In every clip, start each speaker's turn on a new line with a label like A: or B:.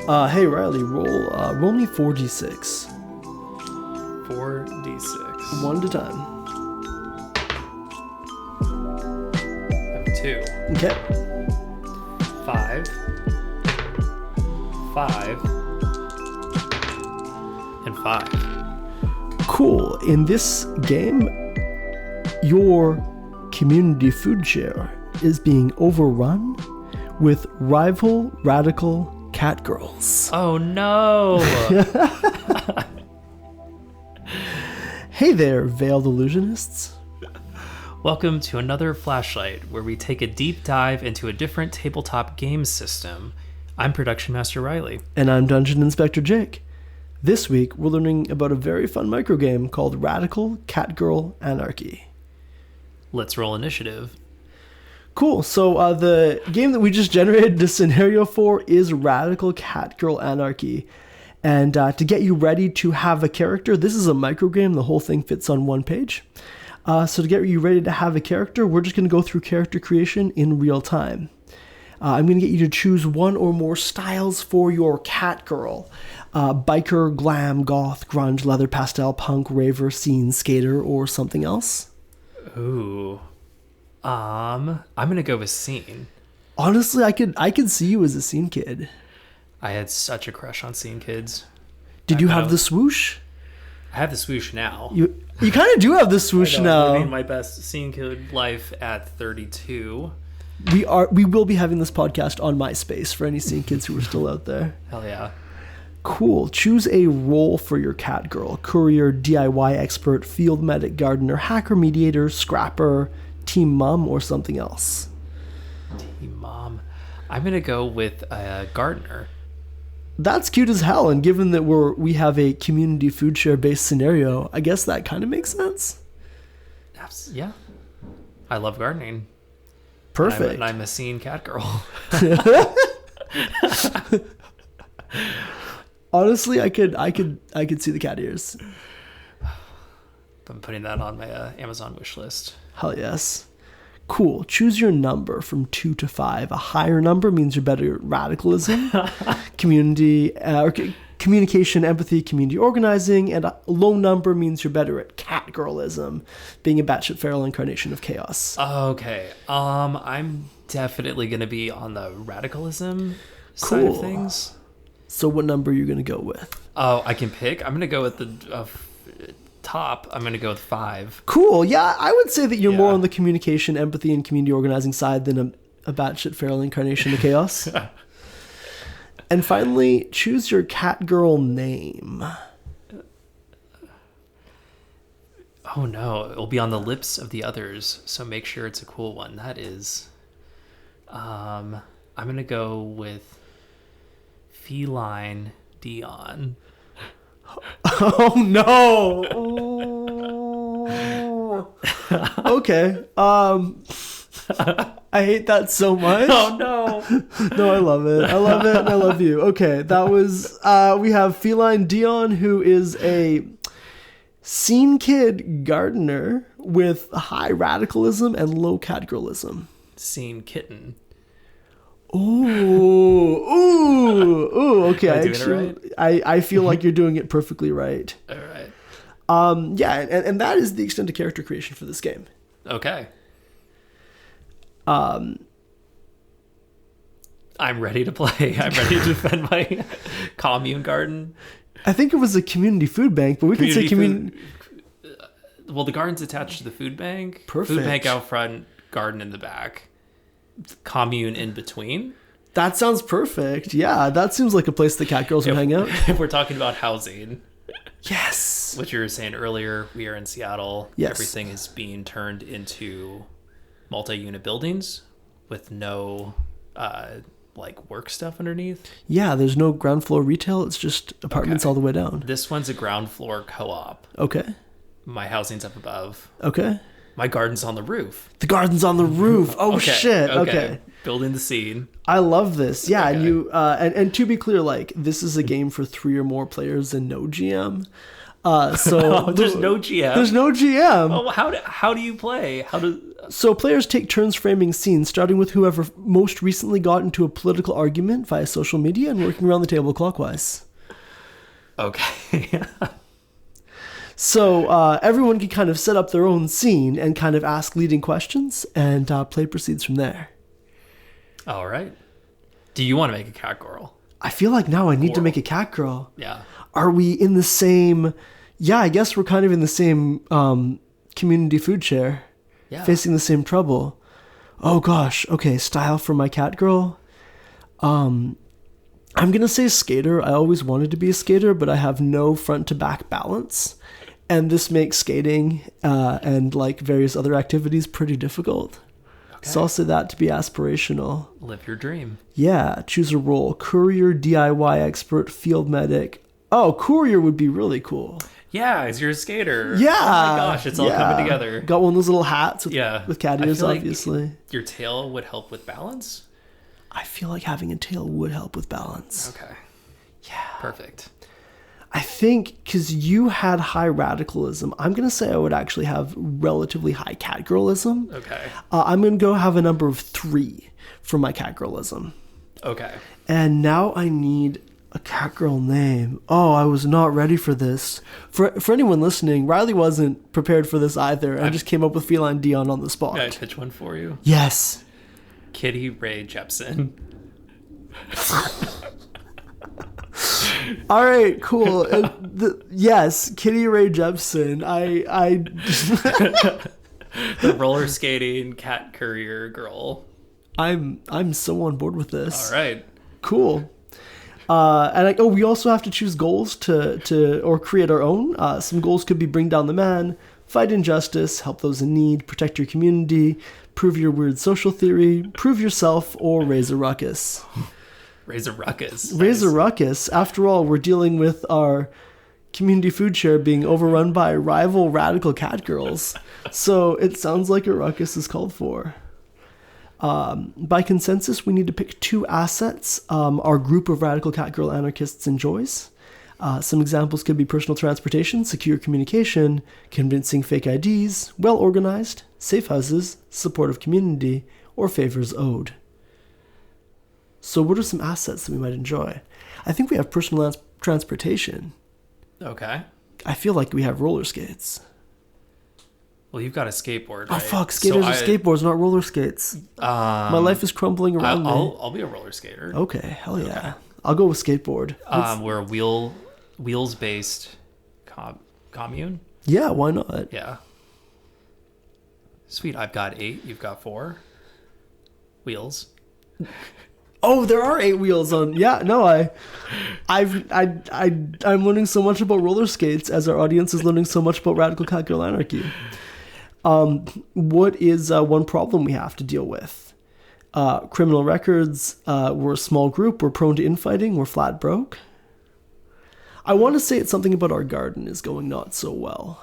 A: Hey Riley, roll me 4d6.
B: 4d6.
A: One at a time.
B: I have 2.
A: Okay.
B: 5. 5. And 5.
A: Cool. In this game, your community food share is being overrun with rival radical catgirls.
B: Oh no!
A: Hey there, veiled illusionists.
B: Welcome to another Flashlight, where we take a deep dive into a different tabletop game system. I'm Production Master Reilly.
A: And I'm Dungeon Inspector Jake. This week, we're learning about a very fun microgame called Radical Catgirl Anarchy.
B: Let's roll initiative.
A: Cool. So the game that we just generated the scenario for is Radical Catgirl Anarchy. And to get you ready to have a character, this is a microgame. The whole thing fits on one page. So to get you ready to have a character, we're just going to go through character creation in real time. I'm going to get you to choose one or more styles for your Catgirl. Biker, glam, goth, grunge, leather, pastel, punk, raver, scene, skater, or something else.
B: Ooh. I'm gonna go with scene.
A: Honestly, I could see you as a scene kid.
B: I had such a crush on scene kids.
A: Did you have the swoosh?
B: I have the swoosh now.
A: You kind of do have the swoosh now.
B: I'm living my best scene kid life at 32.
A: We will be having this podcast on MySpace for any scene kids who are still out there.
B: Hell yeah.
A: Cool. Choose a role for your Catgirl. Courier, DIY expert, field medic, gardener, hacker, mediator, scrapper, team mom, or something else.
B: Team mom. I'm going to go with gardener.
A: That's cute as hell, and given that we have a community food share based scenario, I guess that kind of makes sense.
B: Yeah. I love gardening.
A: Perfect.
B: And I'm a scene cat girl.
A: Honestly, I could see the cat ears.
B: I'm putting that on my Amazon wish list.
A: Hell yes. Cool. Choose your number from 2 to 5. A higher number means you're better at radicalism, communication, empathy, community organizing, and a low number means you're better at catgirlism, being a batshit feral incarnation of chaos.
B: Okay. I'm definitely going to be on the radicalism side of things.
A: So what number are you going to go with?
B: Oh, I can pick? I'm going to go with the top. I'm going to go with 5.
A: Cool. Yeah, I would say that you're more on the communication, empathy, and community organizing side than a batshit feral incarnation of chaos. And finally, choose your catgirl name.
B: Oh no, it'll be on the lips of the others, so make sure it's a cool one. That is... I'm going to go with Feline Dion.
A: Oh no. Okay. I hate that so much.
B: Oh no.
A: No, I love it. I love it and I love you. Okay, that was we have Feline Dion, who is a scene kid gardener with high radicalism and low catgirlism.
B: Scene kitten.
A: Ooh, okay.
B: Am I doing it right?
A: I feel like you're doing it perfectly right.
B: All right.
A: Yeah, and that is the extent of character creation for this game.
B: Okay. I'm ready to play. I'm ready to defend my commune garden.
A: I think it was a community food bank, but we could say community.
B: Well, the garden's attached to the food bank.
A: Perfect.
B: Food bank out front, garden in the back. Commune in between.
A: That sounds perfect. Yeah, that seems like a place the catgirls would hang out.
B: If we're talking about housing.
A: Yes.
B: What you were saying earlier, we are in Seattle.
A: Yes.
B: Everything is being turned into multi-unit buildings with no work stuff underneath.
A: Yeah, there's no ground floor retail. It's just apartments all the way down.
B: This one's a ground floor co-op.
A: Okay.
B: My housing's up above.
A: Okay.
B: My garden's on the roof.
A: The garden's on the roof. Oh,
B: okay.
A: shit. Okay.
B: Building the scene.
A: I love this. Yeah,
B: okay.
A: and you and to be clear, like, this is a game for 3 or more players and no GM. So
B: there's no GM.
A: There's no GM.
B: Oh, how do you play?
A: So players take turns framing scenes, starting with whoever most recently got into a political argument via social media and working around the table clockwise.
B: Okay.
A: So everyone can kind of set up their own scene and kind of ask leading questions, and play proceeds from there.
B: All right. Do you want to make a cat girl?
A: I feel like now I need to make a cat girl.
B: Yeah.
A: Are we in the same... Yeah, I guess we're kind of in the same community food share.
B: Yeah.
A: Facing the same trouble. Oh gosh. Okay, style for my cat girl. I'm going to say skater. I always wanted to be a skater, but I have no front to back balance. And this makes skating and like various other activities pretty difficult. Okay. So I'll say that to be aspirational.
B: Live your dream.
A: Yeah, choose a role. Courier, DIY expert, field medic. Oh, courier would be really cool.
B: Yeah, it's your skater.
A: Yeah.
B: Oh my gosh, it's all coming together.
A: Got one of those little hats with cat ears,
B: like
A: obviously.
B: Your tail would help with balance?
A: I feel like having a tail would help with balance.
B: Okay.
A: Yeah.
B: Perfect.
A: I think because you had high radicalism, I'm going to say I would actually have relatively high catgirlism.
B: Okay.
A: I'm going to go have a number of 3 for my catgirlism.
B: Okay.
A: And now I need a catgirl name. Oh, I was not ready for this. For anyone listening, Reilly wasn't prepared for this either and just came up with Feline Dion on the spot.
B: Can I pitch one for you?
A: Yes.
B: Kitty Ray Jepsen.
A: All right, cool. Yes, Kitty Ray Jepsen.
B: The roller skating cat courier girl.
A: I'm so on board with this.
B: All right.
A: Cool. And we also have to choose goals to or create our own. Some goals could be bring down the man, fight injustice, help those in need, protect your community, prove your weird social theory, prove yourself, or raise a ruckus.
B: Raise a ruckus.
A: Raise a ruckus. After all, we're dealing with our community food share being overrun by rival radical catgirls. So it sounds like a ruckus is called for. By consensus, we need to pick 2 assets our group of radical catgirl anarchists enjoys. Some examples could be personal transportation, secure communication, convincing fake IDs, well-organized, safe houses, supportive community, or favors owed. So what are some assets that we might enjoy? I think we have personal transportation.
B: Okay.
A: I feel like we have roller skates.
B: Well, you've got a skateboard, right?
A: Oh, fuck. Skaters are skateboards, not roller skates. My life is crumbling around me.
B: I'll be a roller skater.
A: Okay, hell yeah. Okay. I'll go with skateboard.
B: We're a wheels-based commune.
A: Yeah, why not?
B: Yeah. Sweet. I've got 8. You've got 4 wheels.
A: Oh, there are 8 wheels on. Yeah, no, I'm learning so much about roller skates as our audience is learning so much about Radical Catgirl Anarchy. What is one problem we have to deal with? Criminal records. We're a small group. We're prone to infighting. We're flat broke. I want to say it's something about our garden is going not so well.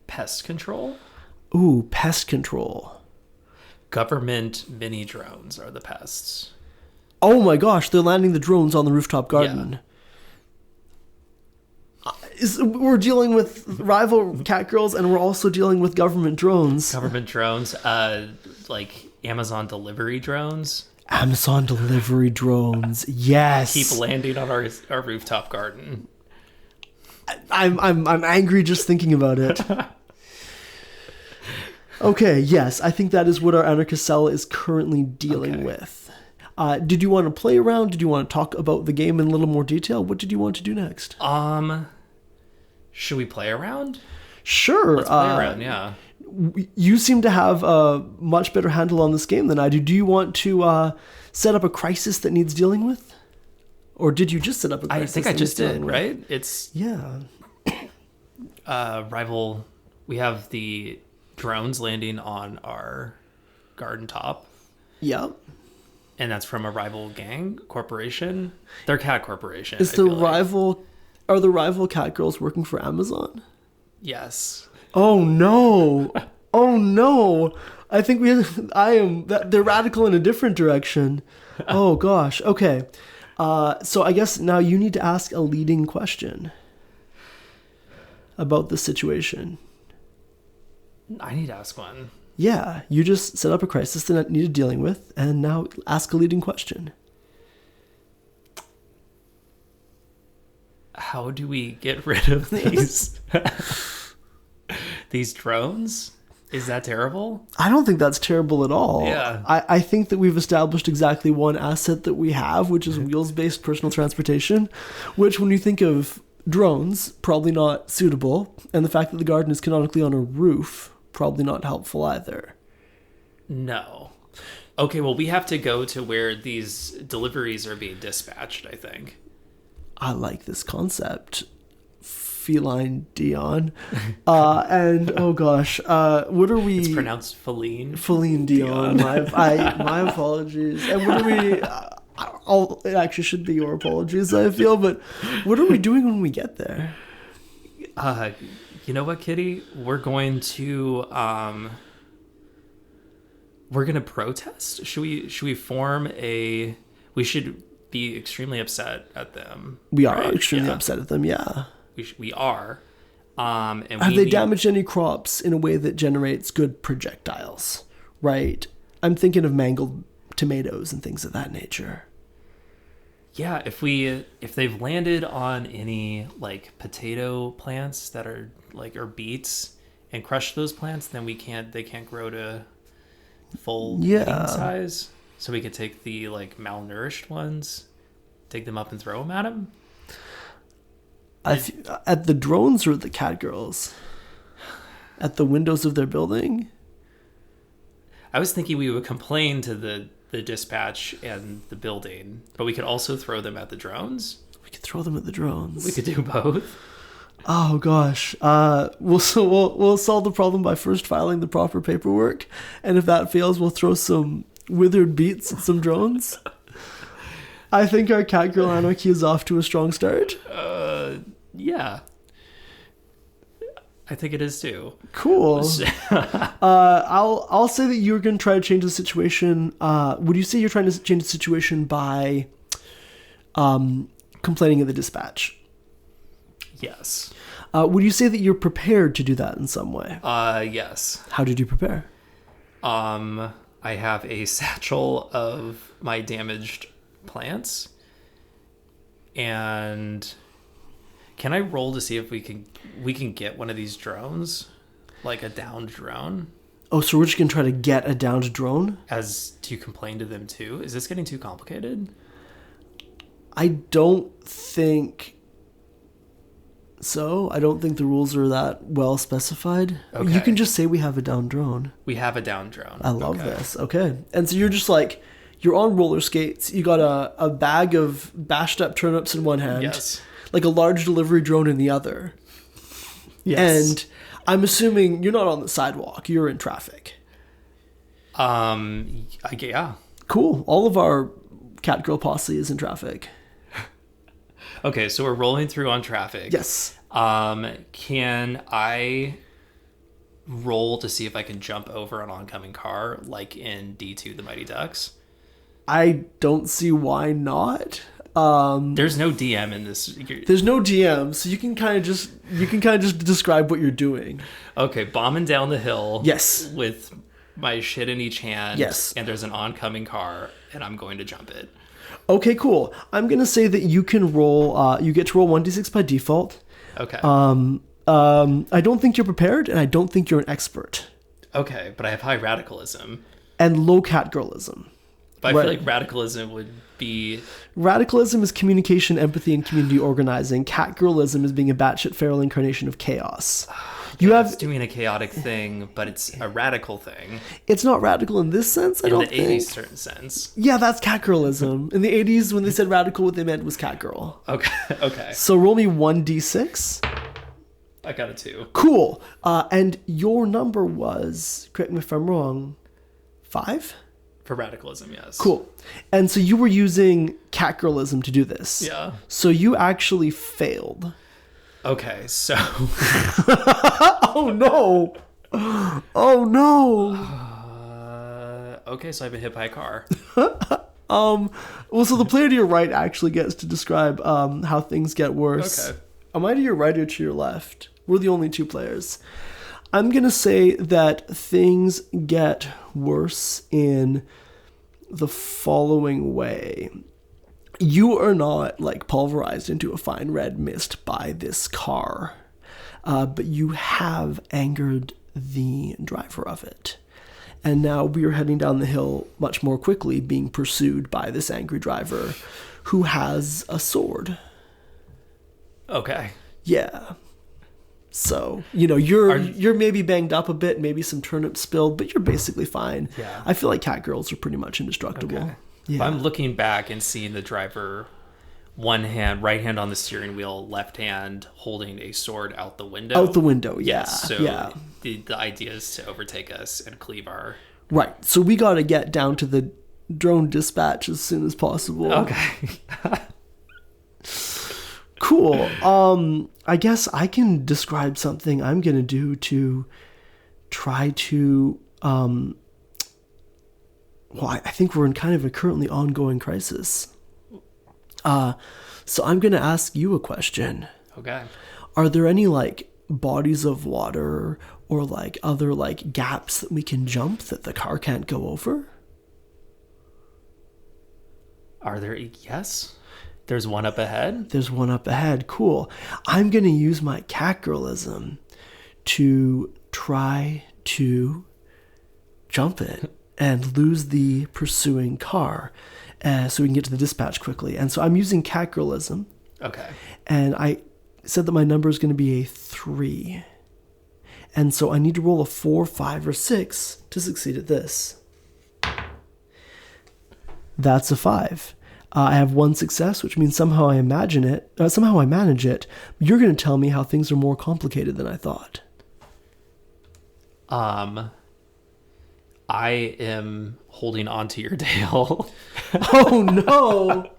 B: Pest control?
A: Ooh, pest control.
B: Government mini drones are the pests.
A: Oh my gosh, they're landing the drones on the rooftop garden. Yeah. We're dealing with rival catgirls and we're also dealing with government drones.
B: Government drones, like Amazon delivery drones.
A: Amazon delivery drones, yes.
B: Keep landing on our rooftop garden.
A: I'm angry just thinking about it. Okay, yes, I think that is what our anarchist cell is currently dealing with. Did you want to play around? Did you want to talk about the game in a little more detail? What did you want to do next?
B: Should we play around?
A: Sure.
B: Let's play around, yeah.
A: You seem to have a much better handle on this game than I do. Do you want to set up a crisis that needs dealing with? Or did you just set up a crisis?
B: I think I just did, right? It's...
A: Yeah.
B: Rival... We have the drones landing on our garden top.
A: Yep.
B: And that's from a rival gang corporation. They're cat corporation.
A: Are the rival catgirls working for Amazon?
B: Yes.
A: Oh no. Oh no. I think they're radical in a different direction. Oh gosh. Okay. So I guess now you need to ask a leading question. about the situation?
B: I need to ask one.
A: Yeah, you just set up a crisis that needed dealing with, and now ask a leading question.
B: How do we get rid of these these drones? Is that terrible?
A: I don't think that's terrible at all.
B: Yeah.
A: I think that we've established exactly one asset that we have, which is wheels-based personal transportation, which when you think of drones, probably not suitable, and the fact that the garden is canonically on a roof, probably not helpful either.
B: No. Okay, well, we have to go to where these deliveries are being dispatched, I think.
A: I like this concept. Feline Dion. And oh gosh, what are we?
B: It's pronounced Feline.
A: Feline Dion. My apologies. And what are we? It actually should be your apologies, I feel. But what are we doing when we get there?
B: You know what, Kitty? We're going to protest. Should we form a? We should be extremely upset at them.
A: We are extremely upset at them. Yeah.
B: We are. And
A: have they damaged any crops in a way that generates good projectiles? Right. I'm thinking of mangled tomatoes and things of that nature.
B: Yeah, if they've landed on any like potato plants that are like or beets and crushed those plants, then they can't grow to full eating size. So we could take the like malnourished ones, dig them up and throw them at them.
A: At the drones or the catgirls? At the windows of their building?
B: I was thinking we would complain to the dispatch and the building, but we could also throw them at the drones.
A: We could throw them at the drones.
B: We could do both.
A: Oh gosh. We'll solve the problem by first filing the proper paperwork, and if that fails, we'll throw some withered beets at some drones. I think our Catgirl Anarchy is off to a strong start.
B: Yeah. I think it is too.
A: Cool. I'll say that you're going to try to change the situation. Would you say you're trying to change the situation by complaining at the dispatch?
B: Yes.
A: Would you say that you're prepared to do that in some way?
B: Yes.
A: How did you prepare?
B: I have a satchel of my damaged plants. And can I roll to see if we can get one of these drones? Like a downed drone?
A: Oh, so we're just going to try to get a downed drone?
B: As to complain to them too? Is this getting too complicated?
A: I don't think so. I don't think the rules are that well specified. Okay. You can just say we have a downed drone.
B: We have a downed drone.
A: I love this. Okay. And so you're just like, you're on roller skates. You got a bag of bashed up turnips in one hand.
B: Yes.
A: Like a large delivery drone in the other.
B: Yes.
A: And I'm assuming you're not on the sidewalk. You're in traffic.
B: Yeah.
A: Cool. All of our Catgirl posse is in traffic.
B: Okay, so we're rolling through on traffic.
A: Yes.
B: Can I roll to see if I can jump over an oncoming car like in D2 The Mighty Ducks?
A: I don't see why not.
B: There's no DM in this.
A: There's no DM, so you can kind of just describe what you're doing.
B: Okay, bombing down the hill.
A: Yes.
B: With my shit in each hand.
A: Yes.
B: And there's an oncoming car, and I'm going to jump it.
A: Okay, cool. I'm gonna say that you can roll. You get to roll 1d6 by default.
B: Okay.
A: I don't think you're prepared, and I don't think you're an expert.
B: Okay, but I have high radicalism.
A: And low catgirlism.
B: But I feel like radicalism would be...
A: Radicalism is communication, empathy, and community organizing. Catgirlism is being a batshit feral incarnation of chaos.
B: It's doing a chaotic thing, but it's a radical thing.
A: It's not radical in this sense, I don't think.
B: In the 80s certain sense.
A: Yeah, that's catgirlism. In the 80s, when they said radical, what they meant was catgirl.
B: Okay.
A: So roll me 1d6.
B: I got a 2.
A: Cool. And your number was, correct me if I'm wrong, 5?
B: For radicalism, yes.
A: Cool. And so you were using catgirlism to do this.
B: Yeah.
A: So you actually failed.
B: Okay, so...
A: Oh, no. Oh, no.
B: Okay, so I've been hit by a car.
A: Well, so the player to your right actually gets to describe how things get worse.
B: Okay.
A: am I to your right or to your left? We're the only two players. I'm going to say that things get worse in the following way. You are not like pulverized into a fine red mist by this car, but you have angered the driver of it. And now we are heading down the hill much more quickly, being pursued by this angry driver who has a sword.
B: Okay.
A: Yeah. So, you're maybe banged up a bit, maybe some turnips spilled, but you're basically fine.
B: Yeah.
A: I feel like catgirls are pretty much indestructible.
B: Okay.
A: Yeah.
B: If I'm looking back and seeing the driver, one hand, right hand on the steering wheel, left hand holding a sword out the window.
A: Out the window, yeah.
B: Yes, so
A: yeah.
B: The idea is to overtake us and cleave our...
A: Right. So we got to get down to the drone dispatch as soon as possible.
B: Okay.
A: Cool. I guess I can describe something I'm going to do to try to, I think we're in kind of a currently ongoing crisis. So I'm going to ask you a question.
B: Okay.
A: Are there any like bodies of water or like other like gaps that we can jump that the car can't go over?
B: Are there? Yes. There's one up ahead.
A: There's one up ahead. Cool. I'm going to use my catgirlism to try to jump it and lose the pursuing car so we can get to the dispatch quickly. And so I'm using catgirlism.
B: Okay.
A: And I said that my number is going to be a 3. And so I need to roll a 4, 5, or 6 to succeed at this. That's a 5. I have 1 success, which means somehow I manage it. You're going to tell me how things are more complicated than I thought.
B: I am holding onto your tail.
A: Oh no!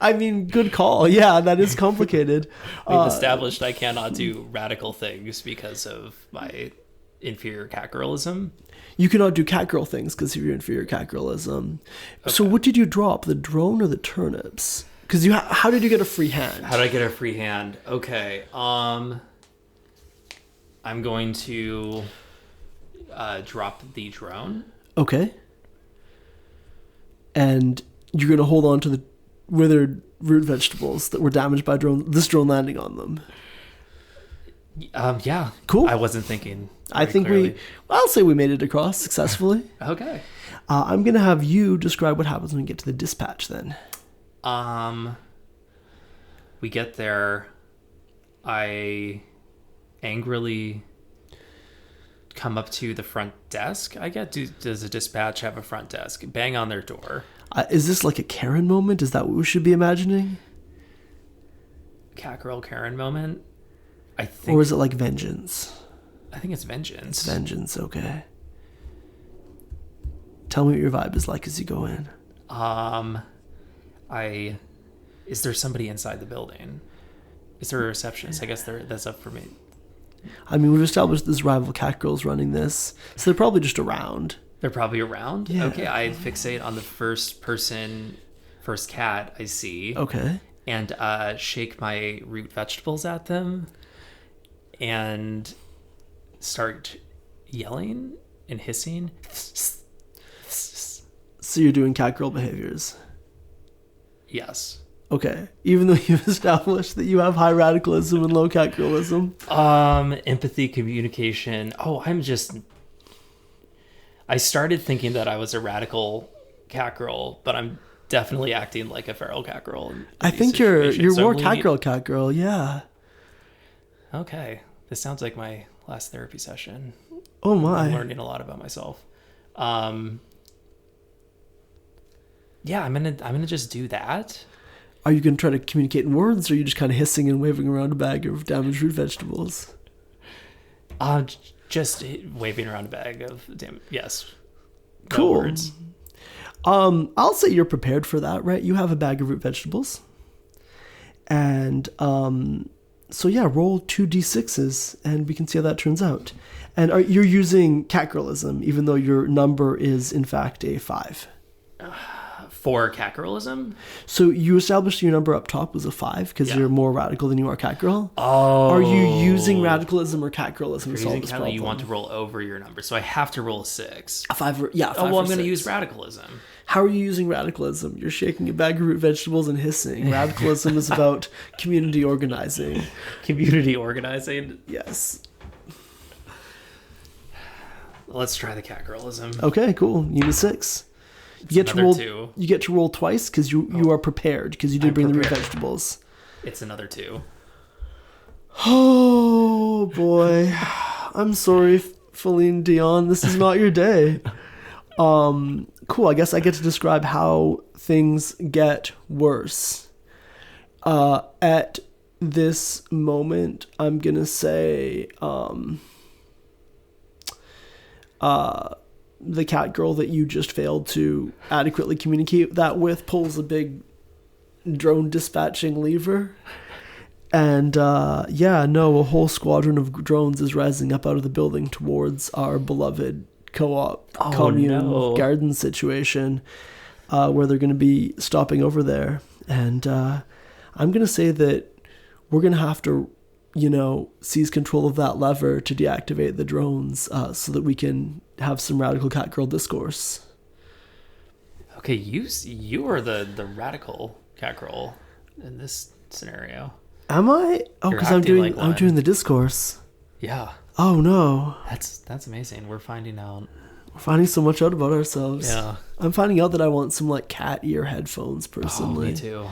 A: I mean, good call. Yeah, that is complicated.
B: We've established I cannot do radical things because of my inferior catgirlism.
A: You cannot do catgirl things because of your inferior catgirlism. Okay. So what did you drop, the drone or the turnips? Because how did you get a free hand?
B: How did I get a free hand? Okay. I'm going to drop the drone.
A: Okay. And you're going to hold on to the withered root vegetables that were damaged by this drone landing on them.
B: Yeah.
A: Cool.
B: I wasn't thinking.
A: I think
B: clearly.
A: I'll say we made it across successfully.
B: Okay.
A: I'm going to have you describe what happens when we get to the dispatch then.
B: We get there. I angrily come up to the front desk. Does the dispatch have a front desk? Bang on their door.
A: Is this like a Karen moment? Is that what we should be imagining?
B: Catgirl Karen moment? I think.
A: Or is it like vengeance?
B: I think it's vengeance.
A: It's vengeance, okay. Tell me what your vibe is like as you go in.
B: Is there somebody inside the building? Is there a receptionist? I guess that's up for me.
A: I mean, we've established this rival catgirls running this, so they're probably just around.
B: They're probably around?
A: Yeah.
B: Okay, I fixate on the first cat I see.
A: Okay.
B: And shake my root vegetables at them and start yelling and hissing.
A: So you're doing catgirl behaviors?
B: Yes.
A: Okay. Even though you've established that you have high radicalism and low catgirlism?
B: Empathy, communication. I started thinking that I was a radical catgirl, but I'm definitely acting like a feral catgirl.
A: I think you're more catgirl, yeah.
B: Okay. This sounds like my last therapy session.
A: Oh my.
B: I'm learning a lot about myself. Yeah, I'm gonna just do that.
A: Are you gonna try to communicate in words, or are you just kind of hissing and waving around a bag of damaged root vegetables?
B: Just waving around a bag of yes.
A: Cool.
B: No words.
A: I'll say you're prepared for that, right? You have a bag of root vegetables, and so yeah, roll 2d6s, and we can see how that turns out. And you're using catgirlism, even though your number is in fact a 5.
B: For catgirlism?
A: So you established your number up top was a 5 because you're more radical than you are catgirl.
B: Oh.
A: Are you using radicalism or catgirlism to
B: You're
A: solve
B: using
A: this
B: catgirl,
A: problem?
B: you want to roll over your number, so I have to roll a 6.
A: A 5 or, yeah, a 5
B: Oh, well,
A: or
B: I'm going to
A: 6.
B: use radicalism.
A: How are you using radicalism? You're shaking a bag of root vegetables and hissing. Radicalism is about community organizing.
B: Community organizing.
A: Yes.
B: Let's try the catgirlism.
A: Okay, cool. You need a 6. You get to roll.
B: 2.
A: You get to roll twice because you are prepared because you did bring the root vegetables.
B: It's another 2.
A: Oh boy, I'm sorry, Feline Dion. This is not your day. Cool. I guess I get to describe how things get worse. At this moment, I'm gonna say the cat girl that you just failed to adequately communicate that with pulls a big drone dispatching lever. And a whole squadron of drones is rising up out of the building towards our beloved co-op commune garden situation, where they're going to be stopping over there. And I'm going to say that we're going to have to, seize control of that lever to deactivate the drones so that we can have some radical catgirl discourse.
B: Okay, you are the radical catgirl in this scenario.
A: Am I? Oh, because I'm doing the discourse.
B: Yeah.
A: Oh no.
B: That's amazing. We're finding out.
A: We're finding so much out about ourselves.
B: Yeah.
A: I'm finding out that I want some cat ear headphones personally.
B: Oh, me too.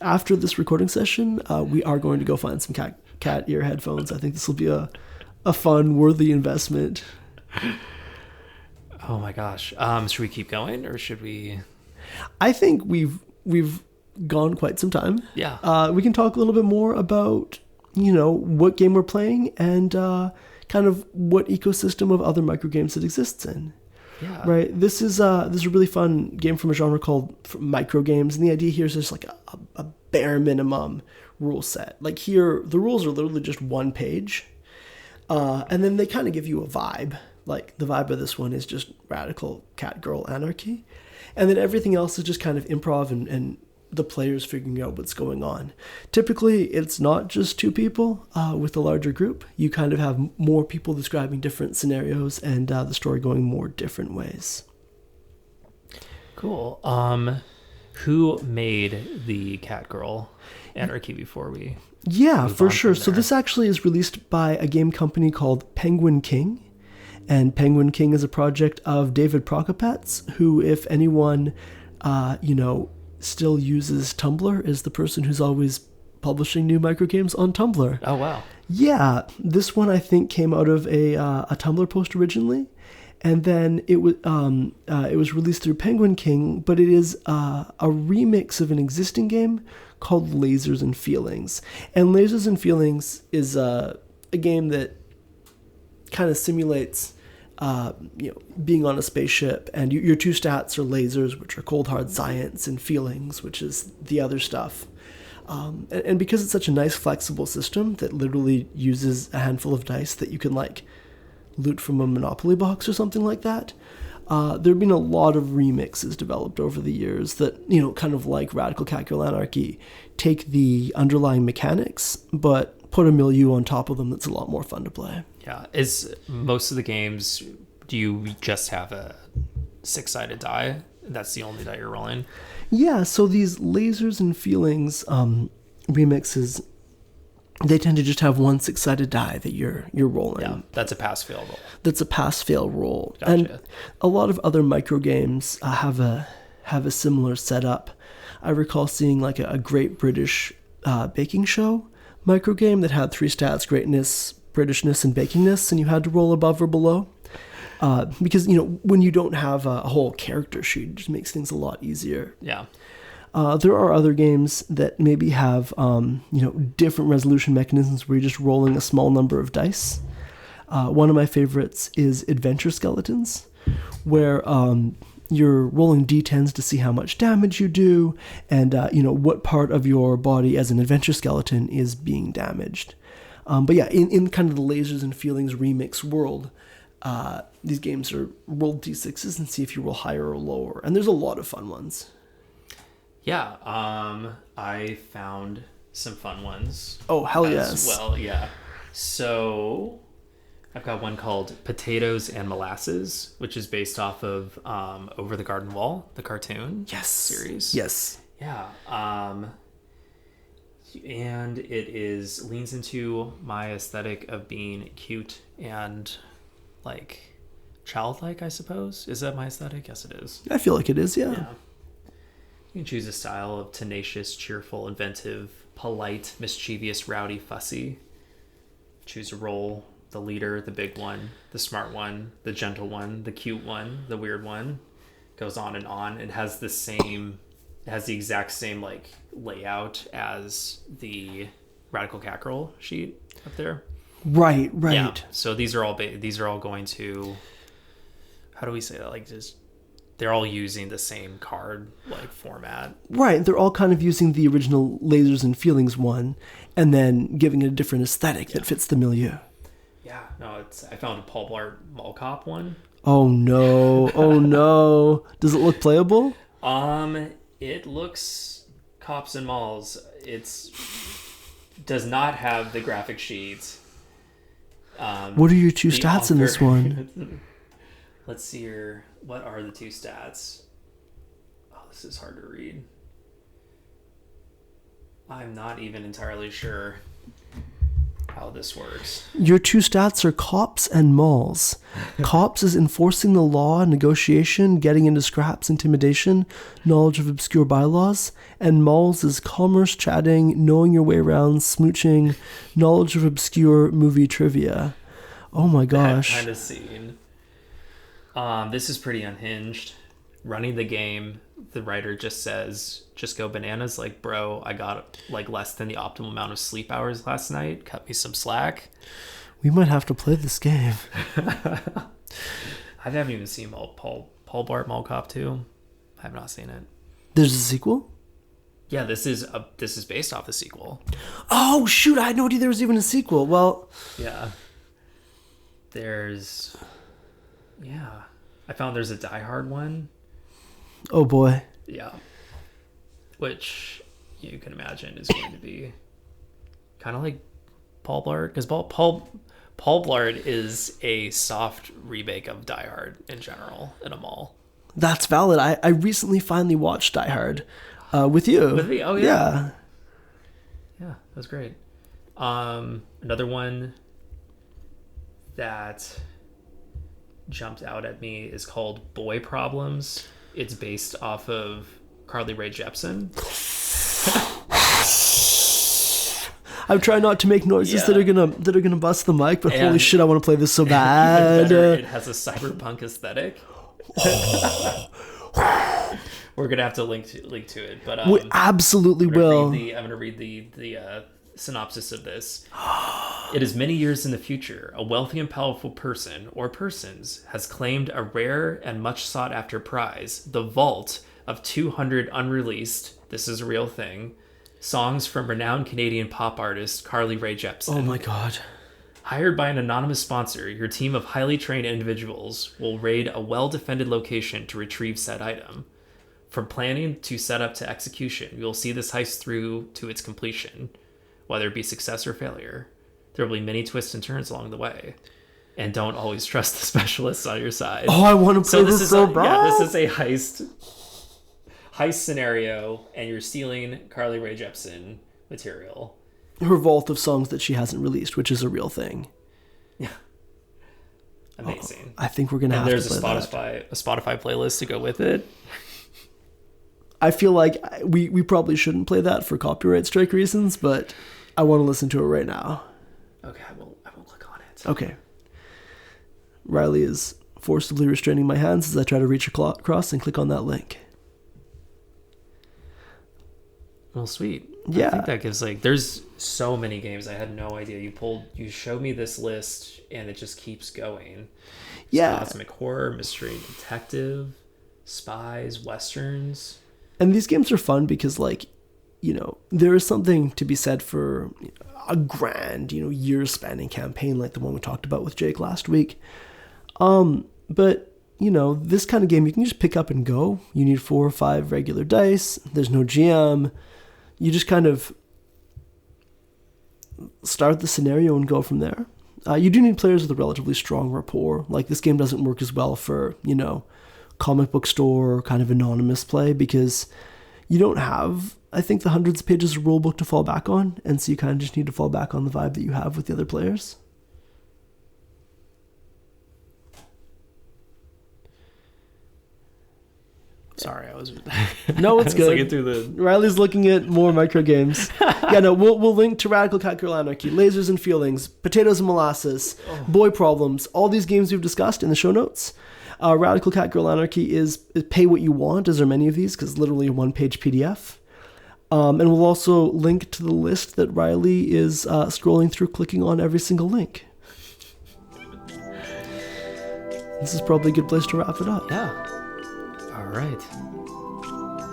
A: After this recording session, we are going to go find some cat ear headphones. I think this will be a fun, worthy investment.
B: Oh my gosh. Should we keep going or should we?
A: I think we've gone quite some time.
B: Yeah.
A: We can talk a little bit more about, what game we're playing and kind of what ecosystem of other microgames it exists in.
B: Yeah.
A: Right. This is a really fun game from a genre called microgames, and the idea here is just like a bare minimum rule set. Like here, the rules are literally just one page, and then they kind of give you a vibe. Like the vibe of this one is just Radical Catgirl Anarchy, and then everything else is just kind of improv and the players figuring out what's going on. Typically, it's not just two people with a larger group. You kind of have more people describing different scenarios and the story going more different ways.
B: Cool. Who made the Catgirl Anarchy before we?
A: Yeah, for sure. So this actually is released by a game company called Penguin King. And Penguin King is a project of David Prokopets, who, if anyone, still uses Tumblr, is the person who's always publishing new microgames on Tumblr.
B: Oh, wow.
A: Yeah, this one I think came out of a Tumblr post originally, and then it was released through Penguin King, but it is a remix of an existing game called Lasers and Feelings. And Lasers and Feelings is a game that kind of simulates being on a spaceship, and your two stats are lasers, which are cold hard science, and feelings, which is the other stuff. And because it's such a nice flexible system that literally uses a handful of dice that you can loot from a Monopoly box or something like that, there have been a lot of remixes developed over the years that, kind of like Radical Catgirl Anarchy, take the underlying mechanics but put a milieu on top of them that's a lot more fun to play.
B: Yeah. Is most of the games, do you just have a 6-sided die? That's the only die you're rolling?
A: Yeah, so these Lasers and Feelings remixes, they tend to just have one 6-sided die that you're rolling.
B: Yeah, that's a pass-fail roll.
A: That's a pass-fail roll.
B: Gotcha.
A: And a lot of other micro games have a similar setup. I recall seeing a Great British Baking Show micro game that had 3 stats: greatness, Britishness, and bakingness, and you had to roll above or below. Because, when you don't have a whole character sheet, it just makes things a lot easier.
B: Yeah.
A: There are other games that maybe have, different resolution mechanisms where you're just rolling a small number of dice. One of my favorites is Adventure Skeletons, where you're rolling d10s to see how much damage you do, and, what part of your body as an adventure skeleton is being damaged. But yeah, in kind of the Lasers and Feelings remix world, these games are roll d6s and see if you roll higher or lower. And there's a lot of fun ones.
B: Yeah, I found some fun ones.
A: Oh, hell
B: as
A: yes.
B: Well, yeah. So I've got one called Potatoes and Molasses, which is based off of Over the Garden Wall, the cartoon series.
A: Yes.
B: Yeah. And it leans into my aesthetic of being cute and like childlike, I suppose. Is that my aesthetic? Yes, it is.
A: I feel like it is, yeah.
B: Yeah. You can choose a style of tenacious, cheerful, inventive, polite, mischievous, rowdy, fussy. Choose a role: the leader, the big one, the smart one, the gentle one, the cute one, the weird one. Goes on and on. It has the exact same like layout as the Radical Catgirl sheet up there.
A: Right.
B: Yeah. So these are all going to, how do we say that? Like, just they're all using the same card like format.
A: Right. They're all kind of using the original Lasers and Feelings one, and then giving it a different aesthetic that fits the milieu.
B: Yeah. No, I found a Paul Blart Mall Cop one.
A: Oh no! Oh no! Does it look playable?
B: It looks cops and malls. Does not have the graphic sheet.
A: What are your two stats in this one?
B: Let's see here. What are the two stats? Oh, this is hard to read. I'm not even entirely sure how this works.
A: Your two stats are cops and malls. Cops is enforcing the law, negotiation, getting into scraps, intimidation, knowledge of obscure bylaws. And malls is commerce, chatting, knowing your way around, smooching, knowledge of obscure movie trivia. Oh my gosh.
B: That kind of scene. This is pretty unhinged. Running the game, the writer just says, just go bananas. Like, bro, I got like less than the optimal amount of sleep hours last night. Cut me some slack.
A: We might have to play this game.
B: I haven't even seen Paul Blart Mall Cop 2. I have not seen it.
A: There's a sequel?
B: Yeah, this is based off the sequel.
A: Oh shoot, I had no idea there was even a sequel. Well,
B: yeah. I found there's a Die Hard one.
A: Oh boy.
B: Yeah. Which you can imagine is going to be kind of like Paul Blart, because Paul Blart is a soft remake of Die Hard in general in a mall.
A: That's valid. I recently finally watched Die Hard with you.
B: With me? Oh yeah. Yeah, that was great. Another one that jumped out at me is called Boy Problems. It's based off of Carly Rae Jepsen.
A: I'm trying not to make noises that are gonna bust the mic, but holy shit, I want to play this so bad.
B: Better, it has a cyberpunk aesthetic. We're gonna have to link to it, but
A: we absolutely will.
B: I'm gonna read the synopsis of this. It is many years in the future. A wealthy and powerful person or persons has claimed a rare and much sought after prize, the vault of 200 unreleased, this is a real thing, songs from renowned Canadian pop artist Carly Rae Jepsen.
A: Oh my god.
B: Hired by an anonymous sponsor, your team of highly trained individuals will raid a well-defended location to retrieve said item. From planning to setup to execution, you will see this heist through to its completion, whether it be success or failure. There will be many twists and turns along the way. And don't always trust the specialists on your side.
A: Oh, I want to play this so bad.
B: Yeah, this is a heist scenario, and you're stealing Carly Rae Jepsen material.
A: Her vault of songs that she hasn't released, which is a real thing.
B: Yeah. Amazing.
A: I think we're going to have to play that.
B: There's a Spotify playlist to go with it.
A: I feel like we probably shouldn't play that for copyright strike reasons, but I want to listen to it right now.
B: Okay, I will click on it.
A: Okay. Reilly is forcibly restraining my hands as I try to reach across and click on that link.
B: Well, sweet.
A: Yeah.
B: I think that gives there's so many games I had no idea. You showed me this list and it just keeps going.
A: Yeah.
B: Cosmic horror, mystery, detective, spies, westerns.
A: And these games are fun because there is something to be said for a grand, year-spanning campaign like the one we talked about with Jake last week. But, this kind of game you can just pick up and go. You need 4 or 5 regular dice. There's no GM. You just kind of start the scenario and go from there. You do need players with a relatively strong rapport. Like, this game doesn't work as well for, comic book store kind of anonymous play, because you don't have, I think, the hundreds of pages of rulebook to fall back on, and so you kind of just need to fall back on the vibe that you have with the other players.
B: Sorry, I was.
A: No, it's good.
B: Looking through the.
A: Reilly's looking at more micro games. Yeah, no, we'll link to Radical Catgirl Anarchy, Lasers and Feelings, Potatoes and Molasses, Boy Problems, all these games we've discussed in the show notes. Radical Catgirl Anarchy is pay what you want, as are many of these, because literally a 1-page PDF. And we'll also link to the list that Reilly is scrolling through, clicking on every single link. This is probably a good place to wrap it up.
B: Yeah. All right.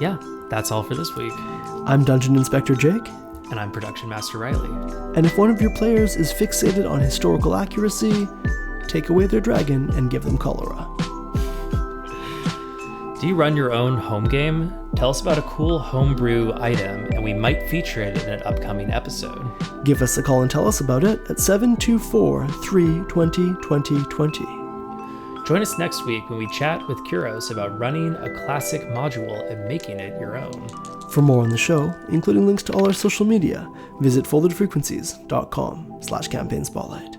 B: Yeah, that's all for this week.
A: I'm Dungeon Inspector Jake.
B: And I'm Production Master Reilly.
A: And if one of your players is fixated on historical accuracy, take away their dragon and give them cholera.
B: Do you run your own home game? Tell us about a cool homebrew item, and we might feature it in an upcoming episode.
A: Give us a call and tell us about it at 724-320-2020.
B: Join us next week when we chat with Kuros about running a classic module and making it your own.
A: For more on the show, including links to all our social media, visit foldedfrequencies.com/campaign spotlight.